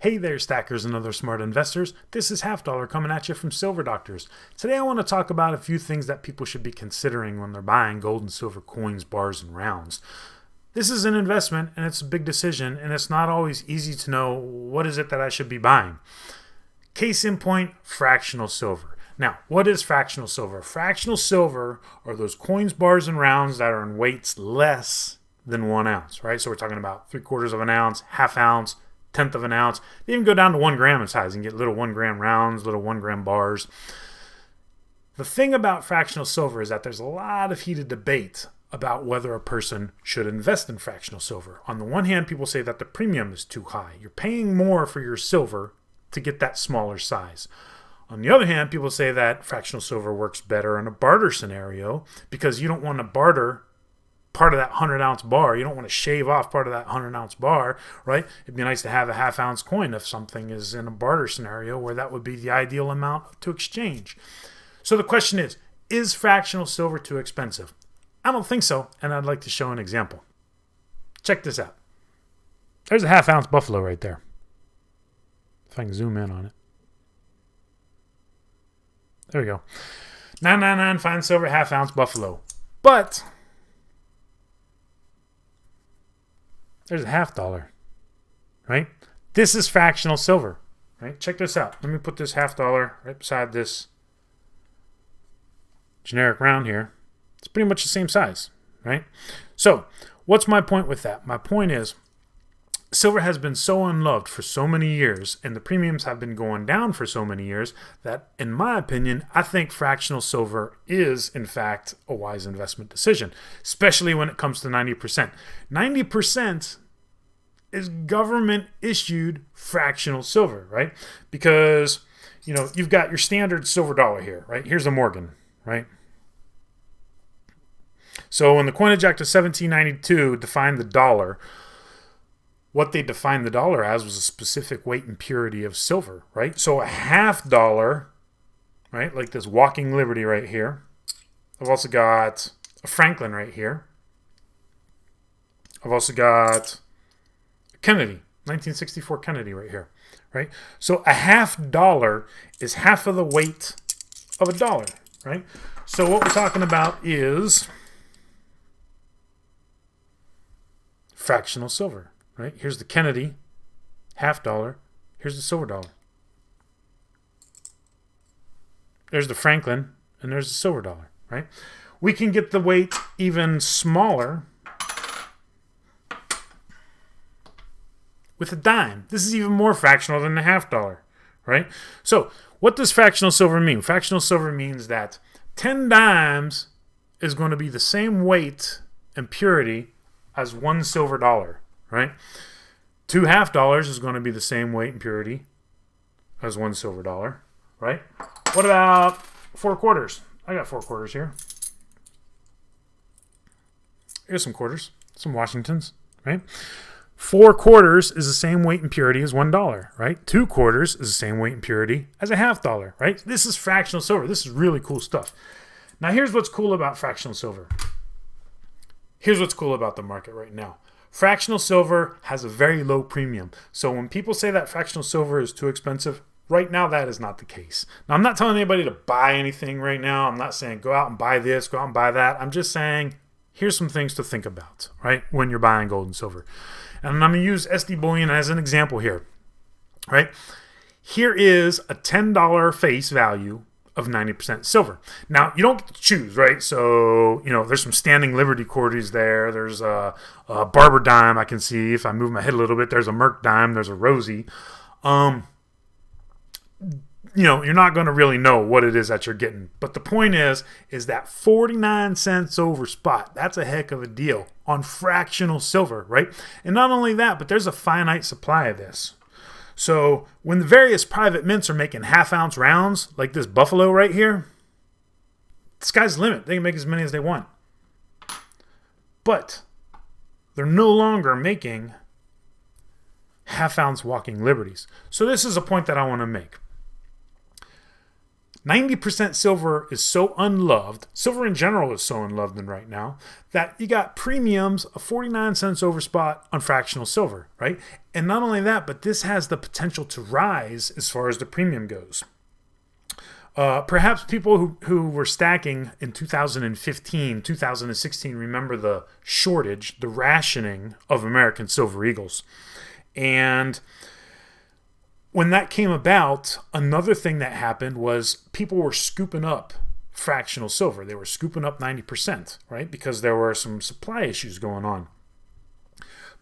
Hey there, stackers and other smart investors. This is Half Dollar coming at you from Silver Doctors. Today I want to talk about a few things that people should be considering when they're buying gold and silver coins, bars, and rounds. This is an investment and it's a big decision, and it's not always easy to know what is it that I should be buying. Case in point, fractional silver. Now, what is fractional silver? Fractional silver are those coins, bars, and rounds that are in weights less than 1 ounce, right? So we're talking about 3/4 of an ounce, half ounce, 1/10 of an ounce. They even go down to 1 gram in size and get little 1 gram rounds, little 1 gram bars. The thing about fractional silver is that there's a lot of heated debate about whether a person should invest in fractional silver. On the one hand, people say that the premium is too high. You're paying more for your silver to get that smaller size. On the other hand, people say that fractional silver works better in a barter scenario because you don't want to barter part of that 100-ounce bar. You don't want to shave off part of that 100-ounce bar, right? It'd be nice to have a half-ounce coin if something is in a barter scenario where that would be the ideal amount to exchange. So the question is fractional silver too expensive? I don't think so, and I'd like to show an example. Check this out. There's a half-ounce buffalo right there. If I can zoom in on it. There we go. $9.99 fine silver half-ounce buffalo. But there's a $0.50, right? This is fractional silver, right? Check this out. Let me put this $0.50 right beside this generic round here. It's pretty much the same size, right? So what's my point with that? My point is silver has been so unloved for so many years, and the premiums have been going down for so many years that, in my opinion, I think fractional silver is, in fact, a wise investment decision, especially when it comes to 90%. 90% is government-issued fractional silver, right? Because, you've got your standard silver dollar here, right? Here's a Morgan, right? So when the Coinage Act of 1792 defined the dollar, what they defined the dollar as was a specific weight and purity of silver, right? So a $0.50, right, like this Walking Liberty right here. I've also got a Franklin right here. I've also got a Kennedy, 1964 Kennedy right here, right? So a $0.50 is half of the weight of a dollar, right? So what we're talking about is fractional silver. Right? Here's the Kennedy, $0.50. Here's the silver dollar. There's the Franklin, and there's the silver dollar, right? We can get the weight even smaller with a dime. This is even more fractional than the $0.50, right? So what does fractional silver mean? Fractional silver means that 10 dimes is going to be the same weight and purity as 1 silver dollar. Right? 2 $0.50 is going to be the same weight and purity as 1 silver dollar, right? What about 4 quarters? I got 4 quarters here. Here's some quarters, some Washingtons, right? 4 quarters is the same weight and purity as $1, right? 2 quarters is the same weight and purity as a $0.50, right? This is fractional silver. This is really cool stuff. Now, here's what's cool about fractional silver. Here's what's cool about the market right now. Fractional silver has a very low premium. So when people say that fractional silver is too expensive, right now that is not the case. Now, I'm not telling anybody to buy anything right now. I'm not saying go out and buy this, go out and buy that. I'm just saying here's some things to think about, right, when you're buying gold and silver. And I'm going to use SD Bullion as an example here, right? Here is a $10 face value of 90% silver. Now, you don't get to choose, right? So, there's some standing Liberty quarters there. There's a Barber dime I can see. If I move my head a little bit, there's a Merc dime. There's a Rosie. You're not going to really know what it is that you're getting. But the point is that 49 cents over spot, that's a heck of a deal on fractional silver, right? And not only that, but there's a finite supply of this. So when the various private mints are making half-ounce rounds, like this Buffalo right here, the sky's the limit. They can make as many as they want. But they're no longer making half-ounce Walking Liberties. So this is a point that I want to make. 90% silver is so unloved, silver in general is so unloved right now, that you got premiums of 49 cents over spot on fractional silver, right? And not only that, but this has the potential to rise as far as the premium goes. Perhaps people who were stacking in 2015, 2016 remember the shortage, the rationing of American Silver Eagles. And when that came about, another thing that happened was people were scooping up fractional silver. They were scooping up 90%, right? Because there were some supply issues going on.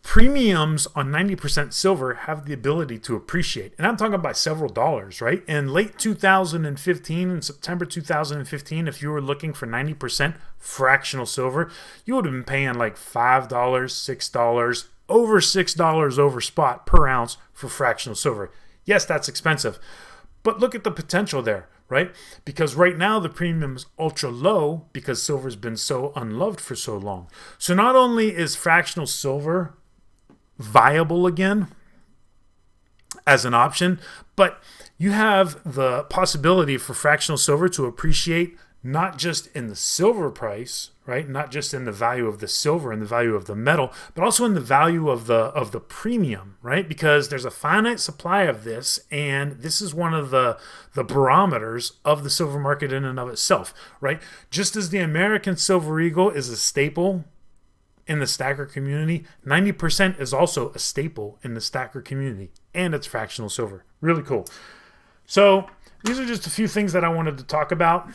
Premiums on 90% silver have the ability to appreciate. And I'm talking by several dollars, right? In late 2015, in September 2015, if you were looking for 90% fractional silver, you would have been paying like $5, $6, over $6 over spot per ounce for fractional silver. Yes, that's expensive, but look at the potential there, right? Because right now the premium is ultra low because silver's been so unloved for so long. So not only is fractional silver viable again as an option, but you have the possibility for fractional silver to appreciate not just in the silver price, right? Not just in the value of the silver and the value of the metal, but also in the value of the premium, right? Because there's a finite supply of this, and this is one of the barometers of the silver market in and of itself, right? Just as the American Silver Eagle is a staple in the stacker community, 90% is also a staple in the stacker community, and it's fractional silver. Really cool. So these are just a few things that I wanted to talk about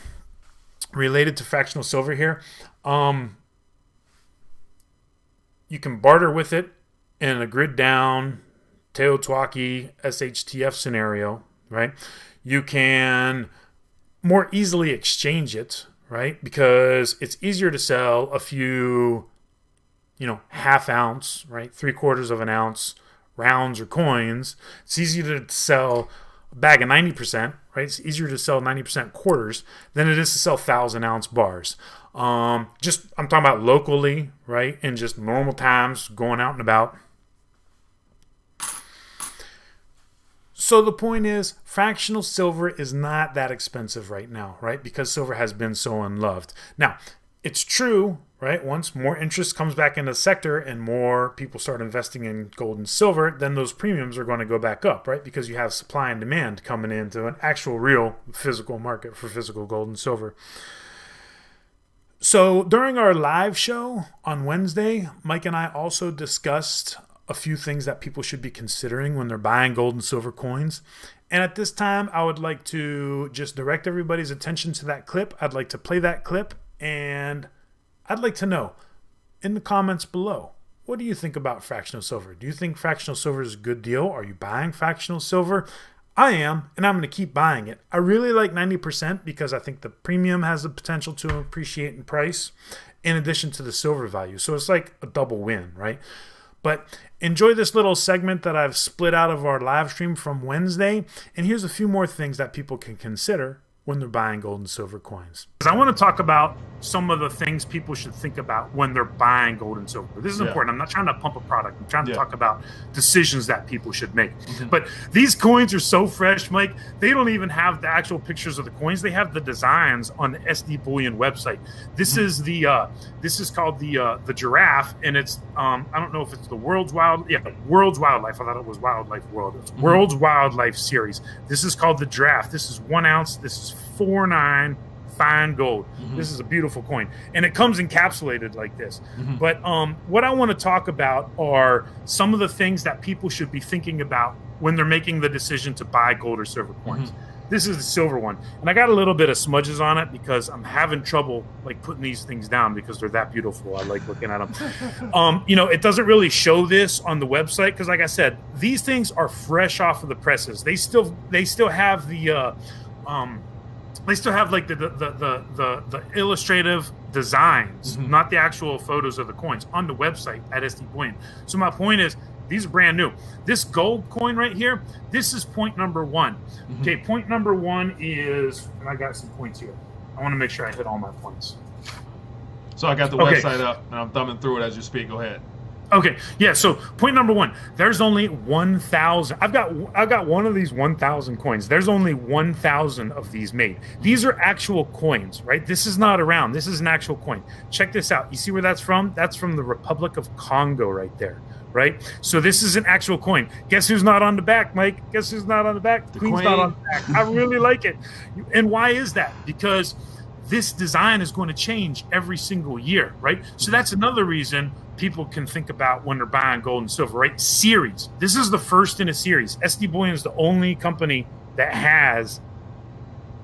related to fractional silver here. You can barter with it in a grid down Teotihuacan SHTF scenario, right? You can more easily exchange it, right? Because it's easier to sell a few, half ounce, right? 3/4 of an ounce rounds or coins. It's easier to sell a bag of 90%, right? It's easier to sell 90% quarters than it is to sell 1,000-ounce bars. I'm talking about locally, right? In just normal times, going out and about. So the point is, fractional silver is not that expensive right now, right? Because silver has been so unloved. Now, it's true, right? Once more interest comes back in the sector and more people start investing in gold and silver, then those premiums are going to go back up, right? Because you have supply and demand coming into an actual real physical market for physical gold and silver. So during our live show on Wednesday, Mike and I also discussed a few things that people should be considering when they're buying gold and silver coins. And at this time, I would like to just direct everybody's attention to that clip. I'd like to play that clip, and I'd like to know in the comments below, what do you think about fractional silver? Do you think fractional silver is a good deal? Are you buying fractional silver? I am, and I'm going to keep buying it. I really like 90% because I think the premium has the potential to appreciate in price in addition to the silver value. So it's like a double win, right? But enjoy this little segment that I've split out of our live stream from Wednesday. And here's a few more things that people can consider when they're buying gold and silver coins. I want to talk about some of the things people should think about when they're buying gold and silver. This is important. I'm not trying to pump a product. I'm trying to talk about decisions that people should make. But these coins are so fresh, Mike. They don't even have the actual pictures of the coins. They have the designs on the SD Bullion website. This is called the giraffe, and it's I don't know if it's the World's Wildlife. I thought it was Wildlife World. It's World's Wildlife series. This is called the giraffe. This is 1 ounce. This is 4.9 fine gold. This is a beautiful coin, and it comes encapsulated like this. But what I want to talk about are some of the things that people should be thinking about when they're making the decision to buy gold or silver coins. This is the silver one, and I got a little bit of smudges on it because I'm having trouble like putting these things down because they're that beautiful. I like looking at them. It doesn't really show this on the website because, like I said, these things are fresh off of the presses. They still have the they still have like the illustrative designs, not the actual photos of the coins on the website at SD Bullion. So my point is, these are brand new. This gold coin right here, this is point number 1. Okay, point number 1 is, and I got some points here. I want to make sure I hit all my points. So I got the website up, and I'm thumbing through it as you speak. Go ahead. Okay, yeah. So point number one, there's only 1,000. I've got one of these 1,000 coins. There's only 1,000 of these made. These are actual coins, right? This is not around. This is an actual coin. Check this out. You see where that's from? That's from the Republic of Congo, right there. Right. So this is an actual coin. Guess who's not on the back, Mike? Guess who's not on the back? The Queen's not on the back. I really like it. And why is that? Because this design is going to change every single year, right? So that's another reason people can think about when they're buying gold and silver, right? Series. This is the first in a series. SD Bullion is the only company that has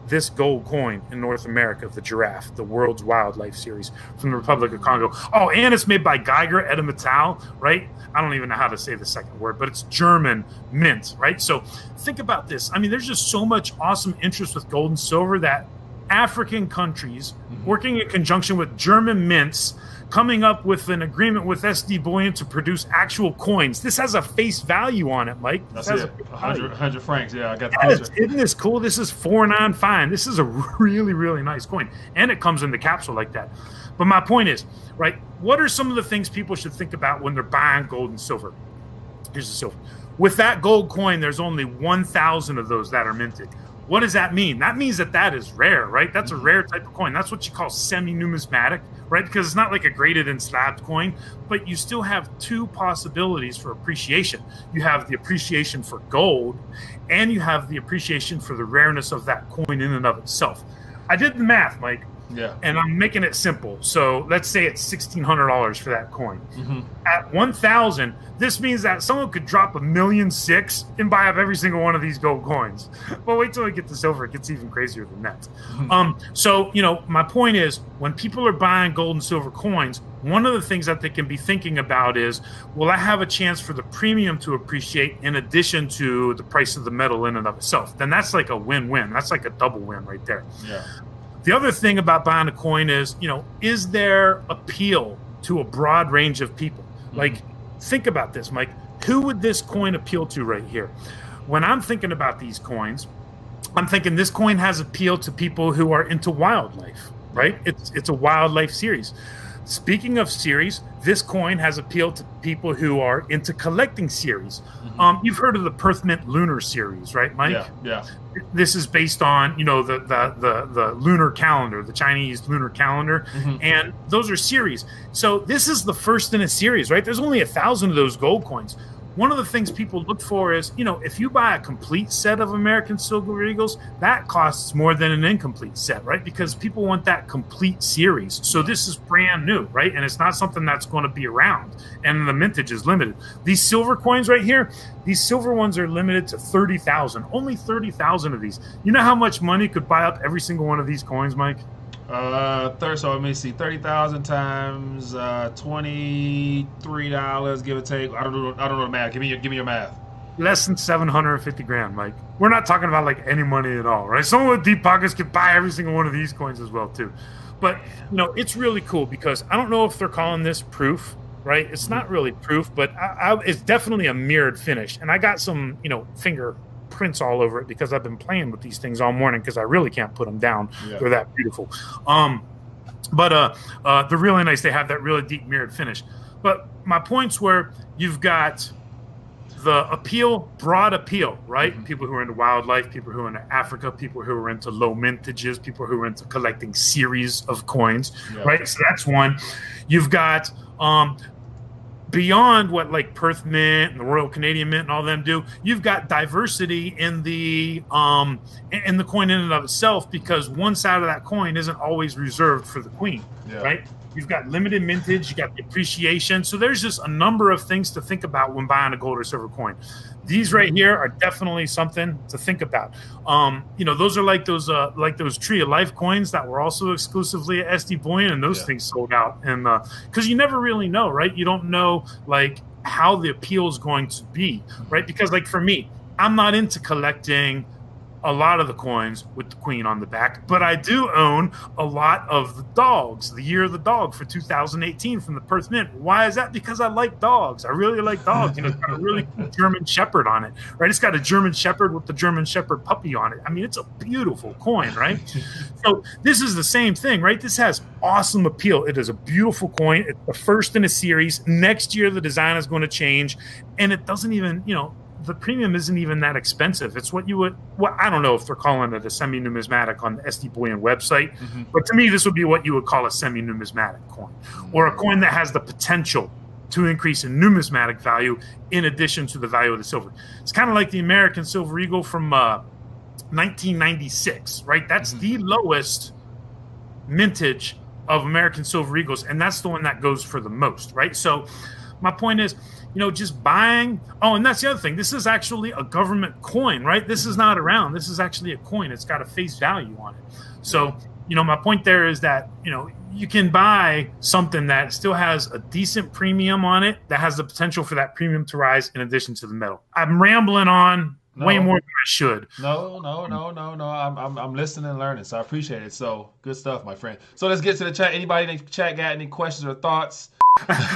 this gold coin in North America, the giraffe, the world's wildlife series from the Republic of Congo. Oh, and it's made by Geiger Edelmetall, right? I don't even know how to say the second word, but it's German mint, right? So think about this. I mean, there's just so much awesome interest with gold and silver that African countries working in conjunction with German mints coming up with an agreement with SD Bullion to produce actual coins. This has a face value on it, Mike. That's it. 100 francs. Yeah, I got the picture. Isn't this cool? This is 495. This is a really, really nice coin. And it comes in the capsule like that. But my point is, right, what are some of the things people should think about when they're buying gold and silver? Here's the silver. With that gold coin, there's only 1,000 of those that are minted. What does that mean? That means that is rare, right? That's a rare type of coin. That's what you call semi-numismatic, right? Because it's not like a graded and slabbed coin, but you still have two possibilities for appreciation. You have the appreciation for gold, and you have the appreciation for the rareness of that coin in and of itself. I did the math, Mike. Yeah. And I'm making it simple. So let's say it's $1,600 for that coin. At 1,000, this means that someone could drop $1.6 million and buy up every single one of these gold coins. But wait till we get to silver. It gets even crazier than that. So, my point is when people are buying gold and silver coins, one of the things that they can be thinking about is, will I have a chance for the premium to appreciate in addition to the price of the metal in and of itself? Then that's like a win-win. That's like a double win right there. Yeah. The other thing about buying a coin is, is there appeal to a broad range of people? Like, think about this, Mike. Who would this coin appeal to right here? When I'm thinking about these coins, I'm thinking this coin has appeal to people who are into wildlife, right? It's a wildlife series. Speaking of series, this coin has appeal to people who are into collecting series. You've heard of the Perth Mint Lunar series, right, Mike? Yeah. This is based on, the lunar calendar, the Chinese lunar calendar, and those are series. So this is the first in a series, right? There's only 1,000 of those gold coins. One of the things people look for is, if you buy a complete set of American Silver Eagles, that costs more than an incomplete set, right? Because people want that complete series. So this is brand new, right? And it's not something that's going to be around. And the mintage is limited. These silver coins right here, these silver ones are limited to 30,000. Only 30,000 of these. You know how much money could buy up every single one of these coins, Mike? So let me see, 30,000 times $23, give or take. I don't know the math. Give me your math. Less than 750 grand, Mike. We're not talking about like any money at all, right? Someone with deep pockets could buy every single one of these coins as well too. But it's really cool because I don't know if they're calling this proof, right? It's not really proof, but it's definitely a mirrored finish. And I got some, finger prints all over it because I've been playing with these things all morning because I really can't put them down. Yeah. They're that beautiful. But they're really nice. They have that really deep mirrored finish. But my points were you've got the broad appeal, right? People who are into wildlife, people who are into Africa, people who are into low mintages, people who are into collecting series of coins, right? So that's one. You've got beyond what like Perth Mint and the Royal Canadian Mint and all them do, you've got diversity in the coin in and of itself because one side of that coin isn't always reserved for the Queen, right? You've got limited mintage, you got the appreciation. So there's just a number of things to think about when buying a gold or silver coin. These right here are definitely something to think about. Those are like those Tree of Life coins that were also exclusively at SD Bullion, and those things sold out. And because you never really know, right? You don't know like how the appeal is going to be, right? Because like for me, I'm not into collecting a lot of the coins with the queen on the back, but I do own a lot of the dogs, the year of the dog for 2018 from the Perth Mint. Why is that? Because I like dogs. I really like dogs. It's got a really cool German Shepherd on it, right? It's got a German Shepherd with the German Shepherd puppy on it. I mean, it's a beautiful coin, right? So this is the same thing, right? This has awesome appeal. It is a beautiful coin. It's the first in a series. Next year, the design is going to change, and it doesn't even, the premium isn't even that expensive. It's what I don't know if they're calling it a semi-numismatic on the SD Bullion website, but to me, this would be what you would call a semi-numismatic coin, or a coin that has the potential to increase in numismatic value in addition to the value of the silver. It's kind of like the American Silver Eagle from 1996, right? That's the lowest mintage of American Silver Eagles, and that's the one that goes for the most, right? So my point is, just buying. Oh, and that's the other thing. This is actually a government coin, right? This is not around. This is actually a coin. It's got a face value on it. So, my point there is that, you can buy something that still has a decent premium on it that has the potential for that premium to rise in addition to the metal. I'm rambling on way more than I should. No. I'm listening and learning, so I appreciate it. So good stuff, my friend. So let's get to the chat. Anybody in the chat got any questions or thoughts?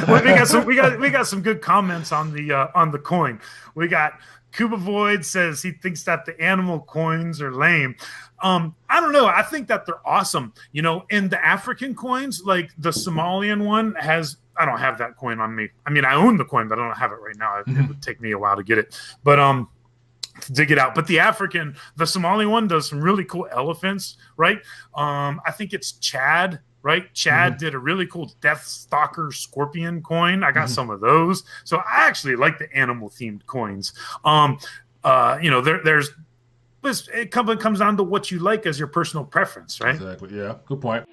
Well, we got some good comments on the coin. We got Cuba Void says he thinks that the animal coins are lame. I don't know. I think that they're awesome. In the African coins, like the Somalian one has. I don't have that coin on me. I mean, I own the coin, but I don't have it right now. It would take me a while to get it, but to dig it out. But the Somali one does some really cool elephants, right? I think it's Chad. Right, Chad did a really cool Death Stalker Scorpion coin. I got some of those, so I actually like the animal themed coins. It comes down to what you like as your personal preference, right? Exactly. Yeah. Good point.